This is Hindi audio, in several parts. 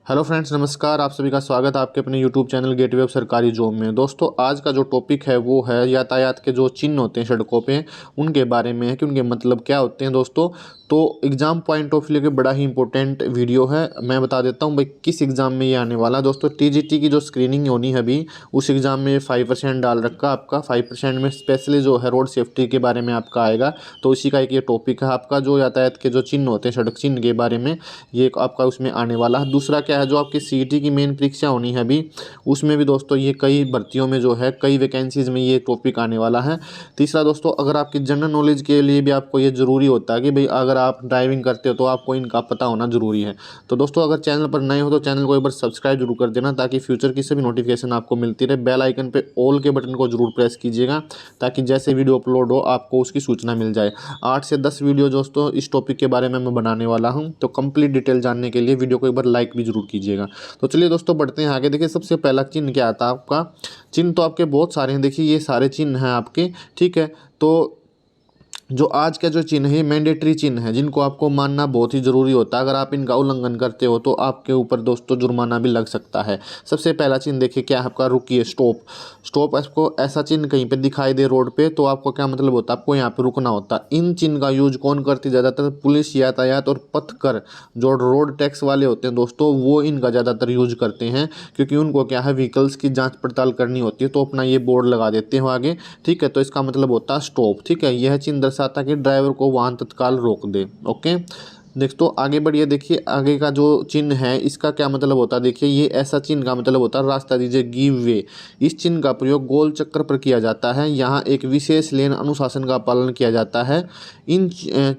हेलो फ्रेंड्स, नमस्कार। आप सभी का स्वागत है आपके अपने यूट्यूब चैनल गेटवे ऑफ सरकारी जॉब में। दोस्तों, आज का जो टॉपिक है वो है यातायात के जो चिन्ह होते हैं सड़कों पे, उनके बारे में है कि उनके मतलब क्या होते हैं। दोस्तों, तो एग्ज़ाम पॉइंट ऑफ व्यू के बड़ा ही इंपॉर्टेंट वीडियो है। मैं बता देता हूँ भाई किस एग्ज़ाम में ये आने वाला है। दोस्तों, टीजीटी की जो स्क्रीनिंग होनी है अभी, उस एग्ज़ाम में 5% डाल रखा आपका। 5% में स्पेशली जो है रोड सेफ्टी के बारे में आपका आएगा। तो इसी का एक ये टॉपिक है आपका, जो यातायात के जो चिन्ह होते हैं सड़क चिन्ह के बारे में, ये आपका उसमें आने वाला है। दूसरा क्या है, जो आपकी सीईटी की मेन परीक्षा होनी है अभी, उसमें भी दोस्तों ये कई भर्तियों में जो है कई वैकेंसीज़ में ये टॉपिक आने वाला है। तीसरा दोस्तों, अगर आपकी जनरल नॉलेज के लिए भी आपको ये ज़रूरी होता है कि भाई अगर आप ड्राइविंग करते हो तो आपको इनका पता होना ज़रूरी है। तो दोस्तों, अगर चैनल पर नए हो तो चैनल को एक बार सब्सक्राइब जरूर कर देना, ताकि फ्यूचर की सभी नोटिफिकेशन आपको मिलती रहे। बेल आइकन पे ऑल के बटन को जरूर प्रेस कीजिएगा, ताकि जैसे वीडियो अपलोड हो आपको उसकी सूचना मिल जाए। 8 से 10 वीडियो दोस्तों इस टॉपिक के बारे में मैं बनाने वाला हूं, तो कंप्लीट डिटेल जानने के लिए वीडियो को एक बार लाइक भी जरूर कीजिएगा। तो चलिए दोस्तों, बढ़ते हैं आगे। देखिए, सबसे पहला चिन्ह क्या आता है आपका। चिन्ह तो आपके बहुत सारे हैं, देखिए ये सारे चिन्ह हैं आपके, ठीक है। तो जो आज का जो चिन्ह है मैंडेटरी चिन्ह है, जिनको आपको मानना बहुत ही ज़रूरी होता है। अगर आप इनका उल्लंघन करते हो तो आपके ऊपर दोस्तों जुर्माना भी लग सकता है। सबसे पहला चिन्ह देखिए क्या है आपका, रुकिए, स्टॉप। स्टॉप, आपको ऐसा चिन्ह कहीं पे दिखाई दे रोड पे तो आपको क्या मतलब होता है, आपको यहाँ पे रुकना होता है। इन चिन्ह का यूज कौन करती है ज़्यादातर, पुलिस, यातायात और पथकर जो रोड टैक्स वाले होते हैं दोस्तों, वो इनका ज़्यादातर यूज करते हैं। क्योंकि उनको क्या है, व्हीकल्स की जाँच पड़ताल करनी होती है, तो अपना ये बोर्ड लगा देते हैं आगे, ठीक है। तो इसका मतलब होता है स्टॉप, ठीक है। यह चिन्ह दर्शाता है कि ड्राइवर को वाहन तत्काल रोक दे। ओके, नेक्स्ट तो आगे बढ़िए। देखिए आगे का जो चिन्ह है इसका क्या मतलब होता है, देखिए ये ऐसा चिन्ह का मतलब होता है रास्ता दीजिए, गिव वे। इस चिन्ह का प्रयोग गोल चक्कर पर किया जाता है। यहाँ एक विशेष लेन अनुशासन का पालन किया जाता है। इन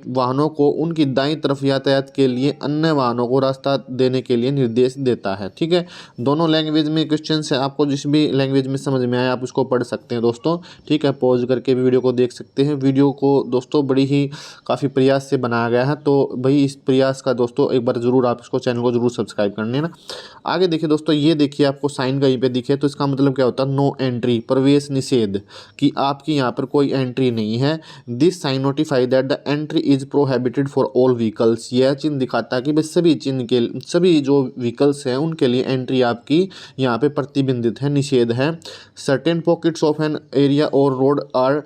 वाहनों को उनकी दाईं तरफ यातायात के लिए अन्य वाहनों को रास्ता देने के लिए निर्देश देता है, ठीक है। दोनों लैंग्वेज में क्वेश्चन है, आपको जिस भी लैंग्वेज में समझ में आए आप उसको पढ़ सकते हैं दोस्तों, ठीक है। पॉज करके भी वीडियो को देख सकते हैं। वीडियो को दोस्तों बड़ी ही काफ़ी प्रयास से बनाया गया है, तो भाई इस प्रयास का दोस्तों एक बार ज़रूर आप इसको चैनल को जरूर सब्सक्राइब कर लेना। आगे देखिए दोस्तों, ये देखिए आपको साइन कहीं पे दिखे तो इसका मतलब क्या होता है, नो एंट्री, प्रवेश निषेध, कि आपकी यहाँ पर कोई एंट्री नहीं है। This sign notify that the entry is prohibited for all vehicles. यह चिन्ह दिखाता है कि भाई सभी जो व्हीकल्स हैं उनके लिए एंट्री आपकी यहाँ पे प्रतिबंधित है, निषेध है। Certain pockets of an area और road are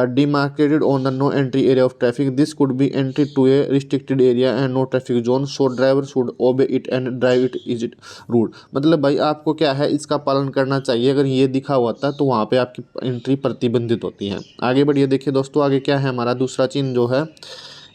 demarcated on the no entry area of traffic. This could be entry to a restricted area and no traffic zone, so driver should obey it and drive it is it route। मतलब भाई आपको क्या है, इसका पालन करना चाहिए। अगर ये दिखा हुआ था तो वहाँ पे आपकी एंट्री प्रतिबंधित होती है। आगे बढ़िए। देखिए दोस्तों, आगे क्या है हमारा दूसरा चिन्ह जो है,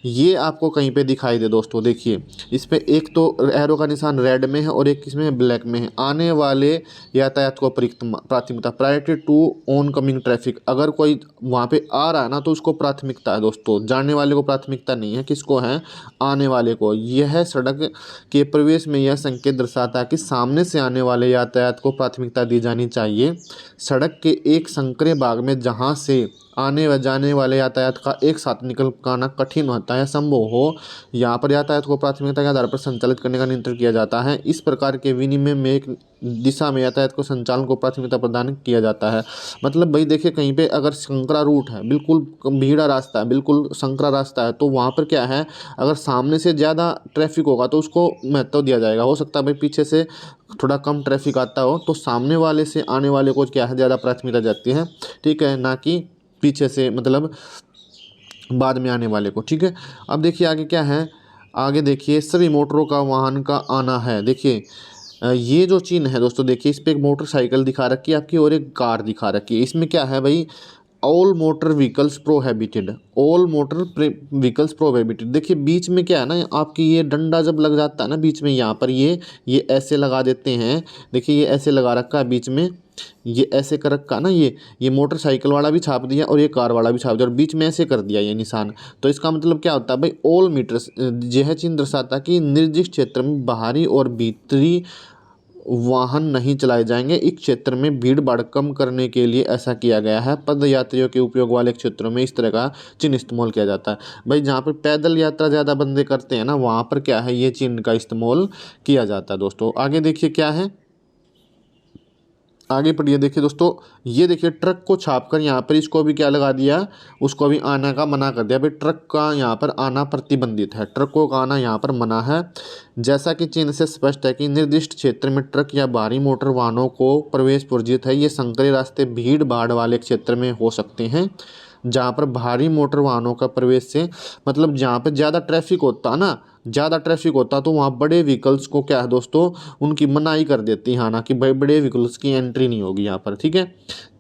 ये आपको कहीं पे दिखाई दे दोस्तों। देखिए इस पे एक तो एरो का निशान रेड में है और एक इसमें ब्लैक में है। आने वाले यातायात को प्राथमिकता, priority to oncoming traffic. अगर कोई वहाँ पे आ रहा है ना तो उसको प्राथमिकता है दोस्तों, जाने वाले को प्राथमिकता नहीं है। किसको है, आने वाले को। यह सड़क के प्रवेश में यह संकेत दर्शाता है कि सामने से आने वाले यातायात को प्राथमिकता दी जानी चाहिए। सड़क के एक संकरे भाग में जहाँ से आने व जाने वाले यातायात का एक साथ निकल पाना कठिन होता है, संभव हो, यहाँ पर यातायात को प्राथमिकता के आधार पर संचालित करने का नियंत्रण किया जाता है। इस प्रकार के विनिमय में एक दिशा में यातायात को संचालन को प्राथमिकता प्रदान किया जाता है। मतलब भाई देखिए, कहीं पे अगर संकरा रूट है, बिल्कुल भीड़ा रास्ता है, बिल्कुल संकरा रास्ता है, तो वहाँ पर क्या है, अगर सामने से ज़्यादा ट्रैफिक होगा तो उसको महत्व दिया जाएगा। हो सकता है भाई पीछे से थोड़ा कम ट्रैफिक आता हो, तो सामने वाले से आने वाले को क्या है, ज़्यादा प्राथमिकता जाती है, ठीक है, ना कि पीछे से, मतलब बाद में आने वाले को, ठीक है। अब देखिए आगे क्या है, आगे देखिए सभी मोटरों का वाहन का आना है। देखिए ये जो चिन्ह है दोस्तों, देखिए इस पे एक मोटरसाइकिल दिखा रखी है आपकी और एक कार दिखा रखी है। इसमें क्या है भाई, all motor vehicles prohibited, all motor vehicles prohibited. देखिए बीच में क्या है ना, आपकी ये डंडा जब लग जाता है ना बीच में, यहाँ पर ये ऐसे लगा देते हैं। देखिए ये ऐसे लगा रखा है बीच में, ये ऐसे कर रखा ना, ये मोटरसाइकिल वाला भी छाप दिया और ये कार वाला भी छाप दिया और बीच में ऐसे कर दिया ये निशान। तो इसका मतलब क्या होता है भाई, ऑल मीटर्स, यह चिन्ह दर्शाता है कि निर्दिष्ट क्षेत्र में बाहरी और भीतरी वाहन नहीं चलाए जाएंगे। इस क्षेत्र में भीड़ भाड़ कम करने के लिए ऐसा किया गया है। पद यात्रियों के उपयोग वाले क्षेत्रों में इस तरह का चिन्ह इस्तेमाल किया जाता है। भाई जहाँ पर पैदल यात्रा ज़्यादा बंदे करते हैं ना, वहाँ पर क्या है, ये चिन्ह का इस्तेमाल किया जाता है दोस्तों। आगे देखिए क्या है, आगे पढ़िए, देखिए दोस्तों, ये देखिए ट्रक को छापकर यहाँ पर इसको भी क्या लगा दिया, उसको भी आना का मना कर दिया। भाई ट्रक का यहाँ पर आना प्रतिबंधित है, ट्रकों का आना यहाँ पर मना है। जैसा कि चिन्ह से स्पष्ट है कि निर्दिष्ट क्षेत्र में ट्रक या भारी मोटर वाहनों को प्रवेश वर्जित है। ये संकरे रास्ते भीड़ भाड़ वाले क्षेत्र में हो सकते हैं, जहाँ पर भारी मोटर वाहनों का प्रवेश से मतलब जहाँ पर ज़्यादा ट्रैफिक होता है ना, ज़्यादा ट्रैफिक होता तो वहाँ बड़े व्हीकल्स को क्या है दोस्तों, उनकी मनाही कर देती है, ना कि भाई बड़े व्हीकल्स की एंट्री नहीं होगी यहाँ पर। ठीक है,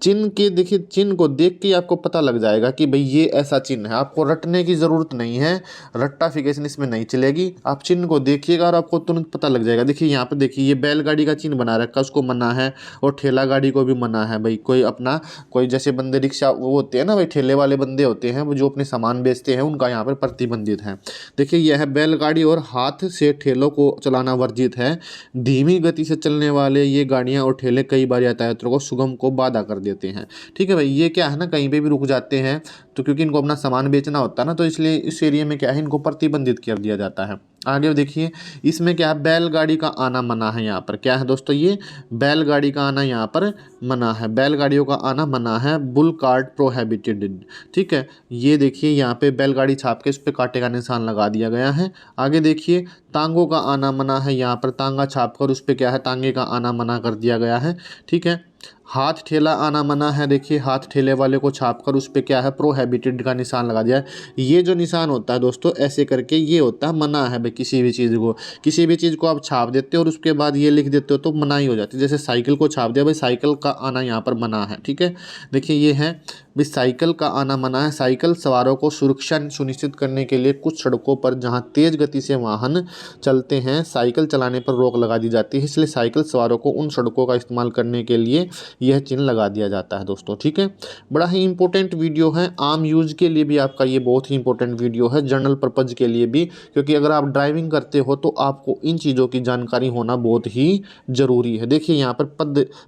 चिन्ह के देखिए, चिन्ह को देख के आपको पता लग जाएगा कि भाई ये ऐसा चिन्ह है, आपको रटने की ज़रूरत नहीं है, रट्टाफिकेशन इसमें नहीं चलेगी। आप चिन्ह को देखिएगा और आपको तुरंत पता लग जाएगा। देखिए यहाँ पर देखिए, ये बैलगाड़ी का चिन्ह बना रखा है, उसको मना है, और ठेला गाड़ी को भी मना है। भाई कोई अपना कोई जैसे बंदे रिक्शा वो होते हैं ना, भाई ठेले वाले बंदे होते हैं वो जो अपने सामान बेचते हैं, उनका यहाँ पर प्रतिबंधित है। देखिए यह है बैलगाड़ी और हाथ से ठेलों को चलाना वर्जित है। धीमी गति से चलने वाले ये गाड़ियाँ और ठेले कई बार यातायात को सुगम को बाधा कर देते हैं। ठीक है भाई, ये क्या है ना, कहीं पे भी रुक जाते हैं तो क्योंकि इनको अपना सामान बेचना होता है ना, तो इसलिए इस एरिया में क्या है, इनको प्रतिबंधित कर दिया जाता है। आगे देखिए, इसमें क्या है, बैलगाड़ी का आना मना है। यहाँ पर क्या है दोस्तों, ये बैलगाड़ी का आना यहाँ पर मना है, बैलगाड़ियों का आना मना है। Bull cart prohibited. ठीक है, ये देखिए यहाँ पे बैलगाड़ी छाप के उस पर कांटे का निशान लगा दिया गया है। आगे देखिए, तांगों का आना मना है, यहाँ पर तांगा छापकर उस पर क्या है, तांगे का आना मना कर दिया गया है। ठीक है, हाथ ठेला आना मना है। देखिए हाथ ठेले वाले को छापकर उस पर क्या है, प्रोहिबिटेड का निशान लगा दिया है। ये जो निशान होता है दोस्तों, ऐसे करके ये होता है मना है। भाई किसी भी चीज़ को आप छाप देते हो और उसके बाद ये लिख देते हो तो मनाही हो जाती है। जैसे साइकिल को छाप दिया, भाई साइकिल का आना यहाँ पर मना है। ठीक है, देखिए ये है भाई साइकिल का आना मना है। साइकिल सवारों को सुरक्षा सुनिश्चित करने के लिए कुछ सड़कों पर जहाँ तेज़ गति से वाहन चलते हैं, साइकिल चलाने पर रोक लगा दी जाती है। इसलिए साइकिल सवारों को उन सड़कों का इस्तेमाल करने के लिए यह चिन्ह लगा दिया जाता है दोस्तों। ठीक है, बड़ा ही इंपॉर्टेंट वीडियो है, आम यूज के लिए भी आपका ये बहुत ही इंपॉर्टेंट वीडियो है, जनरल पर्पज के लिए भी, क्योंकि अगर आप ड्राइविंग करते हो तो आपको इन चीज़ों की जानकारी होना बहुत ही ज़रूरी है। देखिए यहाँ पर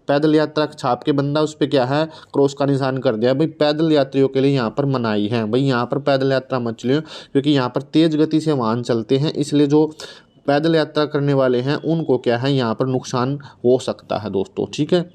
पैदल यात्रा छाप के बंदा उस पर क्या है, क्रॉस का निशान कर दिया। भाई पैदल यात्रियों के लिए यहाँ पर मनाही है। भाई यहाँ पर पैदल यात्रा मत चलिए, क्योंकि यहाँ पर तेज़ गति से वाहन चलते हैं, इसलिए जो पैदल यात्रा करने वाले हैं उनको क्या है, यहाँ पर नुकसान हो सकता है दोस्तों। ठीक है,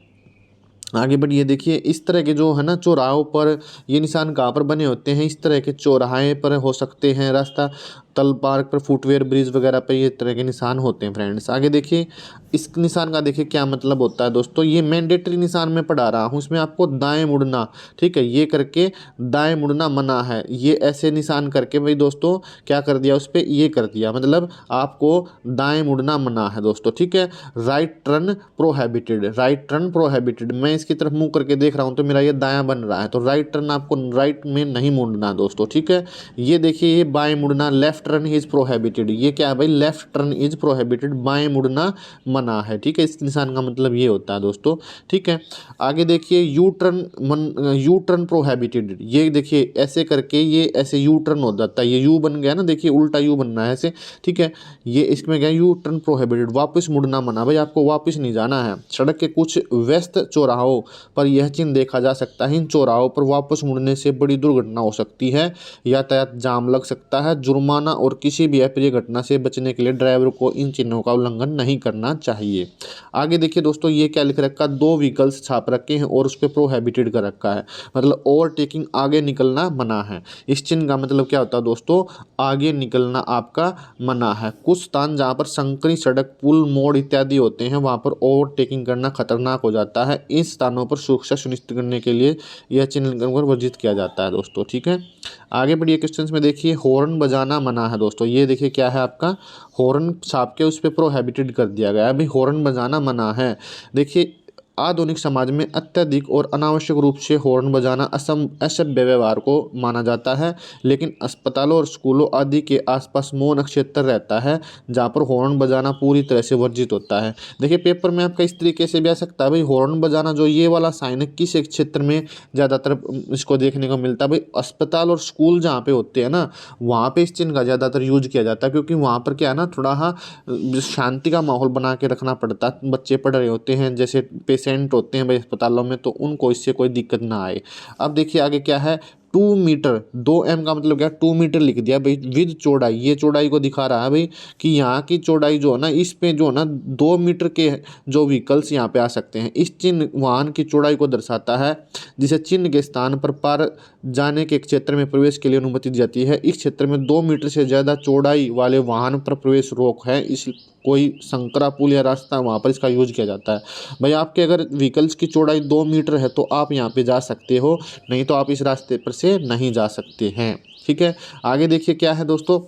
आगे बढ़िए, देखिए इस तरह के जो है ना चौराहों पर ये निशान कहाँ पर बने होते हैं, इस तरह के चौराहे पर हो सकते हैं, रास्ता तल पार्क पर, फुटवेयर ब्रिज वगैरह पे ये तरह के निशान होते हैं फ्रेंड्स। आगे देखिए, इस निशान का देखिए क्या मतलब होता है दोस्तों, ये मैंडेटरी निशान में पढ़ा रहा हूँ, इसमें आपको दाएं मुड़ना, ठीक है, ये करके दाएं मुड़ना मना है। ये ऐसे निशान करके भाई दोस्तों क्या कर दिया, उस पर ये कर दिया, मतलब आपको दाएं मुड़ना मना है दोस्तों। ठीक है, right turn prohibited, right turn prohibited. मैं इसकी तरफ मुँह करके देख रहा हूँ तो मेरा ये दायां बन रहा है, तो राइट टर्न आपको राइट में नहीं मुड़ना दोस्तों। ठीक है, ये देखिए ये बाएं मुड़ना, लेफ्ट टर्न इज प्रोहिबिटेड। ये क्या है भाई, लेफ्ट टर्न इज प्रोहिबिटेड, बाएं मुड़ना मना है। ठीक है, इस निशान का मतलब ये होता है दोस्तों। ठीक है, आगे देखिए, यू टर्न प्रोहिबिटेड। ये देखिए ऐसे करके ये ऐसे यू टर्न हो जाता है, ये यू बन गया ना, देखिए उल्टा यू बनना है ऐसे। ठीक है, ये इसमें क्या, यू टर्न प्रोहिबिटेड, वापस मुड़ना मना। भाई आपको वापस नहीं जाना है। सड़क के कुछ व्यस्त चौराहों पर यह चिन्ह देखा जा सकता है। इन चौराहों पर वापस मुड़ने से बड़ी दुर्घटना हो सकती है, यातायात जाम लग सकता है, जुर्माना और किसी भी अप्रिय घटना से बचने के लिए ड्राइवर को इन चिन्हों का उल्लंघन नहीं करना चाहिए। आगे देखिए दोस्तों, ये क्या लिख रखा है, 2 व्हीकल्स छाप रखे हैं और उस पर प्रोहिबिटेड कर रखा है, मतलब ओवरटेकिंग, आगे निकलना मना है। इस चिन्ह का मतलब क्या होता है दोस्तों, आगे निकलना आपका मना है। कुछ स्थान जहाँ पर संकरी सड़क, पुल, मोड़ इत्यादि होते हैं, वहाँ पर ओवरटेकिंग करना खतरनाक हो जाता है। इस स्थानों पर सुरक्षा सुनिश्चित करने के लिए यह चिन्ह वर्जित किया जाता है दोस्तों। ठीक है, आगे बढ़िए क्वेश्चंस में देखिए, हॉर्न बजाना मना है दोस्तों। ये देखिए क्या है, आपका हॉर्न छाप के उस पर प्रोहिबिटेड कर दिया गया है। भाई हॉर्न बजाना मना है। देखिए आधुनिक समाज में अत्यधिक और अनावश्यक रूप से हॉर्न बजाना असभ्य व्यवहार को माना जाता है, लेकिन अस्पतालों और स्कूलों आदि के आसपास मौन क्षेत्र रहता है जहाँ पर हॉर्न बजाना पूरी तरह से वर्जित होता है। देखिए पेपर में आपका इस तरीके से भी आ सकता है, भाई हॉर्न बजाना जो ये वाला साइन है किस एक क्षेत्र में ज़्यादातर इसको देखने को मिलता है। भाई अस्पताल और स्कूल जहाँ पे होते हैं ना, वहाँ पे इस चिन्ह का ज़्यादातर यूज किया जाता है, क्योंकि वहाँ पर क्या है ना, थोड़ा शांति का माहौल बना के रखना पड़ता है। बच्चे पढ़ रहे होते हैं, जैसे पेशेंट होते हैं भाई अस्पतालों में, तो उनको इससे कोई दिक्कत ना आए। अब देखिए आगे क्या है, 2 मीटर, 2m का मतलब क्या, 2 मीटर लिख दिया भाई विद चौड़ाई, ये चौड़ाई को दिखा रहा है भाई कि यहाँ की चौड़ाई जो है ना, इस पे जो है ना 2 मीटर के जो व्हीकल्स यहाँ पे आ सकते हैं। इस चिन्ह वाहन की चौड़ाई को दर्शाता है जिसे चिन्ह के स्थान पर पार जाने के क्षेत्र में प्रवेश के लिए अनुमति दी जाती है। इस क्षेत्र में 2 मीटर से ज़्यादा चौड़ाई वाले वाहन पर प्रवेश रोक है। इस कोई संकरा पुल या रास्ता वहाँ पर इसका यूज किया जाता है। भाई आपके अगर व्हीकल्स की चौड़ाई 2 मीटर है तो आप यहाँ पे जा सकते हो, नहीं तो आप इस रास्ते पर से नहीं जा सकते हैं। ठीक है, आगे देखिए क्या है दोस्तों,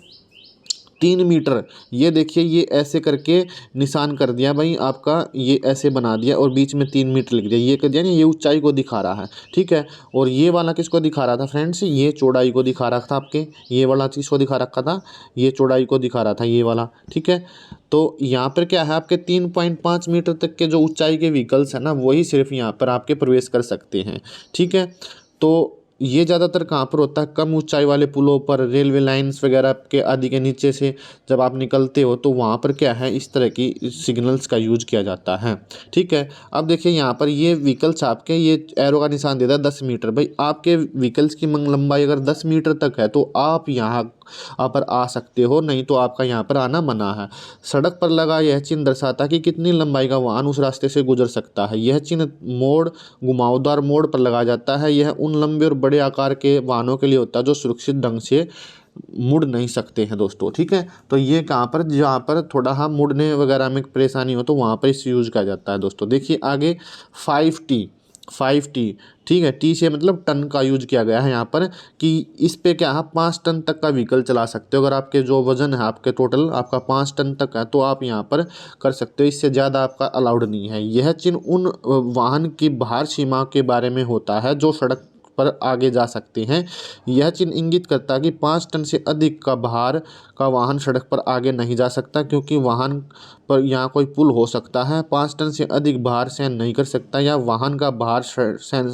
3 मीटर, ये देखिए ये ऐसे करके निशान कर दिया भाई आपका, ये ऐसे बना दिया और बीच में 3 मीटर लिख दिया, ये कर दिया ना, ये ऊंचाई को दिखा रहा है। ठीक है, और ये वाला किसको दिखा रहा था फ्रेंड्स, ये चौड़ाई को दिखा रहा था आपके, ये वाला चीज़ को दिखा रखा था, ये चौड़ाई को दिखा रहा था ये वाला। ठीक है, तो यहाँ पर क्या है आपके 3.5 मीटर तक के जो ऊंचाई के व्हीकल्स हैं ना, वही सिर्फ यहाँ पर आपके प्रवेश कर सकते हैं। ठीक है, तो ये ज़्यादातर कहाँ पर होता है, कम ऊंचाई वाले पुलों पर, रेलवे लाइंस वगैरह के आदि के नीचे से जब आप निकलते हो तो वहाँ पर क्या है, इस तरह की सिग्नल्स का यूज किया जाता है। ठीक है, अब देखिए यहाँ पर ये व्हीकल्स आपके, ये एरो का निशान देता है 10 मीटर। भाई आपके व्हीकल्स की लंबाई अगर 10 मीटर तक है तो आप यहाँ पर आ सकते हो, नहीं तो आपका यहाँ पर आना मना है। सड़क पर लगा यह चिन्ह दर्शाता है कि कितनी लंबाई का वाहन उस रास्ते से गुजर सकता है। यह चिन्ह मोड़, घुमावदार मोड़ पर लगाया जाता है। यह उन लंबे और बड़े आकार के वाहनों के लिए होता है जो सुरक्षित ढंग से मुड़ नहीं सकते हैं दोस्तों। ठीक है, तो ये कहाँ पर, जहाँ पर थोड़ा हम मुड़ने वगैरह में परेशानी हो तो वहाँ पर इस यूज़ किया जाता है दोस्तों। देखिए आगे 5T, ठीक है, टी से मतलब टन का यूज किया गया है यहाँ पर, कि इस पे क्या है 5 टन तक का व्हीकल चला सकते हो। अगर आपके जो वजन है आपके टोटल आपका 5 टन तक है तो आप यहाँ पर कर सकते हो, इससे ज़्यादा आपका अलाउड नहीं है। यह चिन्ह उन वाहन की भार सीमा के बारे में होता है जो सड़क पर आगे जा सकते हैं। यह चिन्ह इंगित करता है कि 5 टन से अधिक का भार का वाहन सड़क पर आगे नहीं जा सकता, क्योंकि वाहन पर यहाँ कोई पुल हो सकता है। 5 टन से अधिक भार सहन नहीं कर सकता, या वाहन का भार सहन,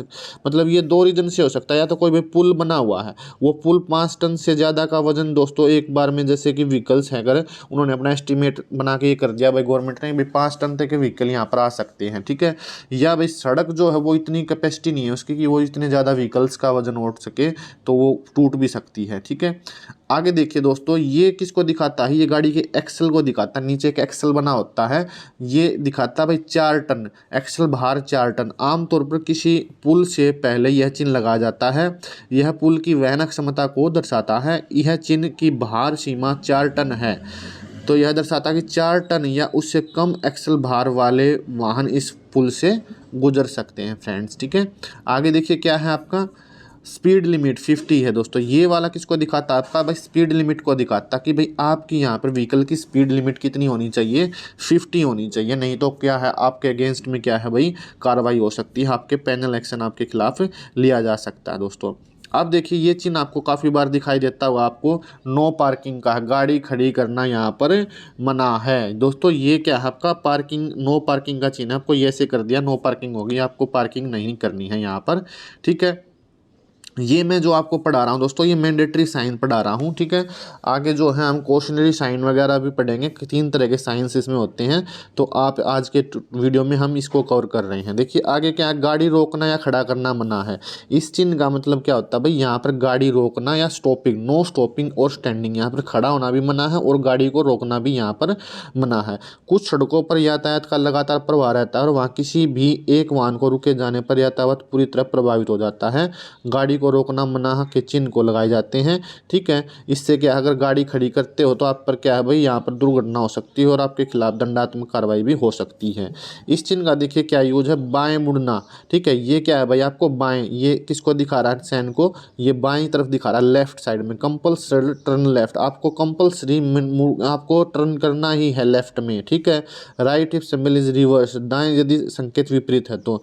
मतलब ये 2 रीजन से हो सकता है। या तो कोई भी पुल बना हुआ है, वो पुल 5 टन से ज़्यादा का वजन दोस्तों एक बार में, जैसे कि व्हीकल्स है, अगर उन्होंने अपना एस्टिमेट बना के ये कर दिया भाई गवर्नमेंट ने भी 5 टन तक के व्हीकल यहाँ पर आ सकते हैं। ठीक है, या भाई सड़क जो है वो इतनी कैपेसिटी नहीं है उसकी कि वो इतने ज़्यादा व्हीकल्स का वजन उठ सके, तो वो टूट भी सकती है। ठीक है, आगे देखिए दोस्तों, ये किसको दिखाता है, ये गाड़ी के एक्सल को दिखाता है। नीचे एक एक्सल बना होता है, ये दिखाता है भाई 4 टन, एक्सल भार 4 टन। आमतौर पर किसी पुल से पहले यह चिन्ह लगाया जाता है। यह पुल की वहन क्षमता को दर्शाता है। यह चिन्ह की भार सीमा 4 टन है, तो यह दर्शाता है कि 4 टन या उससे कम एक्सल भार वाले वाहन इस पुल से गुजर सकते हैं फ्रेंड्स। ठीक है, आगे देखिए क्या है आपका, स्पीड लिमिट 50 है दोस्तों। ये वाला किसको दिखाता है आपका, भाई स्पीड लिमिट को दिखाता कि भाई आपकी यहाँ पर व्हीकल की स्पीड लिमिट कितनी होनी चाहिए, 50 होनी चाहिए, नहीं तो क्या है आपके अगेंस्ट में क्या है भाई कार्रवाई हो सकती है, आपके पेनल एक्शन आपके खिलाफ लिया जा सकता है दोस्तों। अब देखिए ये चिन्ह आपको काफ़ी बार दिखाई देता हुआ आपको नो पार्किंग का है, गाड़ी खड़ी करना यहाँ पर मना है दोस्तों। ये क्या है आपका पार्किंग, नो पार्किंग का चिन्ह आपको ये ऐसे कर दिया, नो पार्किंग होगी, आपको पार्किंग नहीं करनी है यहाँ पर। ठीक है, ये मैं जो आपको पढ़ा रहा हूँ दोस्तों, ये मैंडेटरी साइन पढ़ा रहा हूँ। ठीक है, आगे जो है हम क्वेश्चनरी साइन वगैरह भी पढ़ेंगे, 3 तरह के साइंस इसमें होते हैं, तो आप आज के वीडियो में हम इसको कवर कर रहे हैं। देखिए आगे क्या है, गाड़ी रोकना या खड़ा करना मना है। इस चिन्ह का मतलब क्या होता है भाई, यहाँ पर गाड़ी रोकना या स्टॉपिंग, नो स्टॉपिंग और स्टैंडिंग, यहाँ पर खड़ा होना भी मना है और गाड़ी को रोकना भी यहाँ पर मना है। कुछ सड़कों पर यातायात का लगातार प्रवाह रहता है और वहाँ किसी भी एक वाहन को रुके जाने पर यातायात पूरी तरह प्रभावित हो जाता है। गाड़ी को रोकना मना के चिन्ह को लगाए जाते हैं। ठीक है, इससे क्या, अगर गाड़ी खड़ी करते हो तो आप पर क्या है भाई, यहाँ पर दुर्घटना हो सकती है और आपके खिलाफ दंडात्मक कार्रवाई भी हो सकती है। इस चिन्ह का देखिए क्या यूज है, बाएं मुड़ना। ठीक है, ये क्या है भाई आपको बाएं, ये किसको दिखा रहा है, सैन को, ये बाएं तरफ दिखा रहा है, लेफ्ट साइड में, कंपल्सरी टर्न लेफ्ट, आपको कंपल्सरी आपको टर्न करना ही है लेफ्ट में। ठीक है, right if symbol is reverse, दाएं यदि संकेत विपरीत है तो।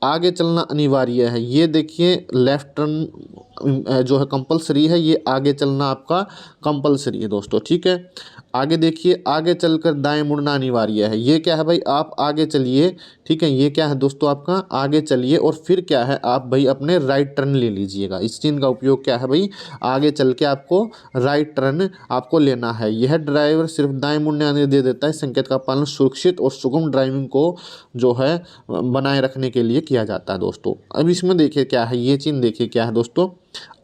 आगे चलना अनिवार्य है, ये देखिए लेफ्ट टर्न जो है कंपलसरी है, ये आगे चलना आपका कंपलसरी है दोस्तों। ठीक है, आगे देखिए, आगे चलकर दाएं मुड़ना अनिवार्य है। ये क्या है भाई, आप आगे चलिए। ठीक है, ये क्या है दोस्तों आपका, आगे चलिए और फिर क्या है आप भाई अपने राइट टर्न ले लीजिएगा। इस चिन्ह का उपयोग क्या है भाई, आगे चल के आपको राइट टर्न आपको लेना है। यह ड्राइवर सिर्फ दाएं मुड़ने आने दे देता है। संकेत का पालन सुरक्षित और सुगम ड्राइविंग को जो है बनाए रखने के लिए किया जाता है दोस्तों। अब इसमें देखिए क्या है, ये चिन्ह देखिए क्या है दोस्तों,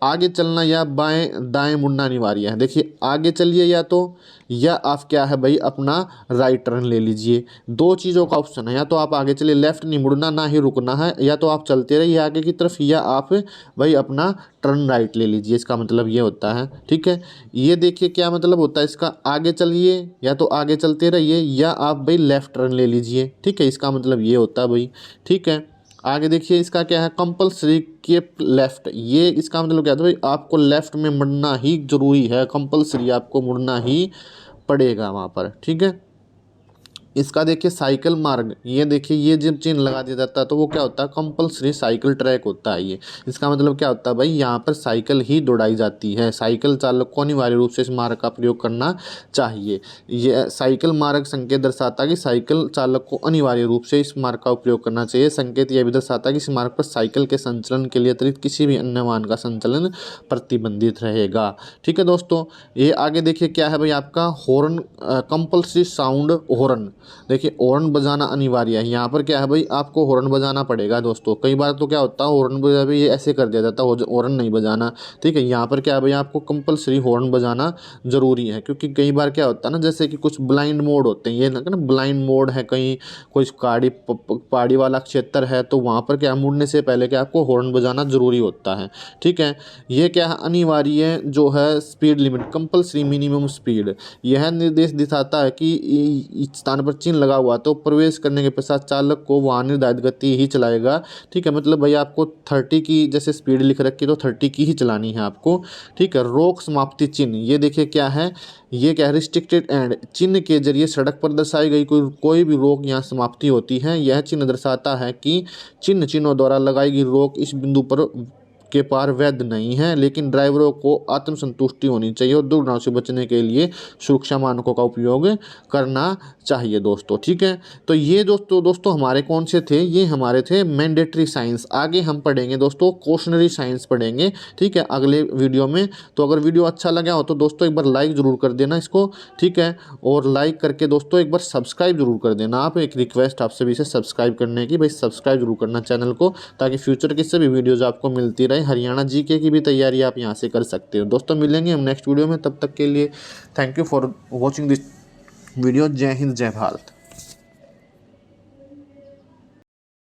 आगे चलना या बाएं दाएं मुड़ना अनिवार्य है। देखिए आगे चलिए या आप क्या है भाई अपना राइट टर्न ले लीजिए। दो चीज़ों का ऑप्शन है, या तो आप आगे चलिए, लेफ्ट नहीं मुड़ना ना ही रुकना है, या तो आप चलते रहिए आगे की तरफ, या आप भाई अपना टर्न राइट ले लीजिए। इसका मतलब ये होता है, ठीक है। ये देखिए क्या मतलब होता है इसका, आगे चलिए या तो आगे चलते रहिए, या आप भाई लेफ्ट टर्न ले लीजिए, ठीक है। इसका मतलब ये होता है भाई, ठीक है। आगे देखिए इसका क्या है, कंपल्सरी कीप लेफ्ट। ये इसका मतलब क्या है भाई, आपको लेफ्ट में मुड़ना ही जरूरी है, कंपल्सरी आपको मुड़ना ही पड़ेगा वहाँ पर, ठीक है। इसका देखिए साइकिल मार्ग, ये देखिए ये जब चिन्ह लगा दिया जाता है तो वो क्या होता है, कंपल्सरी साइकिल ट्रैक होता है ये। इसका मतलब क्या होता है भाई, यहाँ पर साइकिल ही दौड़ाई जाती है, साइकिल चालक को अनिवार्य रूप से इस मार्ग का प्रयोग करना चाहिए। ये साइकिल मार्ग संकेत दर्शाता है कि साइकिल चालक को अनिवार्य रूप से इस मार्ग का उपयोग करना चाहिए। संकेत यह भी दर्शाता है कि इस मार्ग पर साइकिल के संचलन के लिए अतिरिक्त किसी भी अन्य वाहन का संचलन प्रतिबंधित रहेगा, ठीक है दोस्तों। ये आगे देखिए क्या है भाई, आपका हॉर्न, कंपल्सरी साउंड हॉर्न। देखिए हॉर्न बजाना अनिवार्य है, यहाँ पर क्या है भाई, आपको हॉर्न बजाना पड़ेगा दोस्तों। कई बार तो क्या होता है हॉर्न बजा भी ये ऐसे कर दिया जाता है, हॉर्न नहीं बजाना, ठीक है। यहाँ पर क्या है भाई, आपको कंपलसरी हॉर्न बजाना जरूरी है, क्योंकि कई बार क्या होता है ना, जैसे कि कुछ ब्लाइंड मोड होते हैं, ये ना ब्लाइंड मोड है, कहीं कोई पहाड़ी वाला क्षेत्र है, तो वहाँ पर क्या मुड़ने से पहले क्या आपको हॉर्न बजाना जरूरी होता है, ठीक है। ये क्या है, अनिवार्य जो है speed limit, compulsory minimum speed, यह निर्देश दिखाता है कि इस स्थान पर चिन्ह लगा हुआ तो प्रवेश करने के पश्चात चालक को वाहन निर्धारित गति ही चलाएगा, ठीक है। मतलब भाई आपको 30 की जैसे स्पीड लिख रखी तो 30 की ही चलानी है आपको, ठीक है। रोक समाप्ति चिन्ह, ये देखिए क्या है, ये क्या है, रिस्ट्रिक्टेड एंड चिन्ह के जरिए सड़क पर दर्शाई गई कोई भी रोक यहाँ समाप्ति होती है। यह चिन्ह दर्शाता है कि चिन्हों द्वारा लगाई गई रोक इस बिंदु पर के पार वैध नहीं है, लेकिन ड्राइवरों को आत्मसंतुष्टि होनी चाहिए और दुर्घटनाओं से बचने के लिए सुरक्षा मानकों का उपयोग करना चाहिए दोस्तों, ठीक है। तो ये दोस्तों हमारे कौन से थे, ये हमारे थे मैंडेटरी साइंस। आगे हम पढ़ेंगे दोस्तों क्वेश्चनरी साइंस पढ़ेंगे, ठीक है, अगले वीडियो में। तो अगर वीडियो अच्छा लगा हो तो दोस्तों एक बार लाइक ज़रूर कर देना इसको, ठीक है। और लाइक करके दोस्तों एक बार सब्सक्राइब जरूर कर देना। आप एक रिक्वेस्ट आपसे भी इसे सब्सक्राइब करने की, भाई सब्सक्राइब जरूर करना चैनल को, ताकि फ्यूचर की सभी वीडियोज़ आपको मिलती रहे। हरियाणा जीके की भी तैयारी आप यहाँ से कर सकते हो दोस्तों। मिलेंगे हम नेक्स्ट वीडियो में, तब तक के लिए thank you for watching this video. जय हिंद, जय भारत।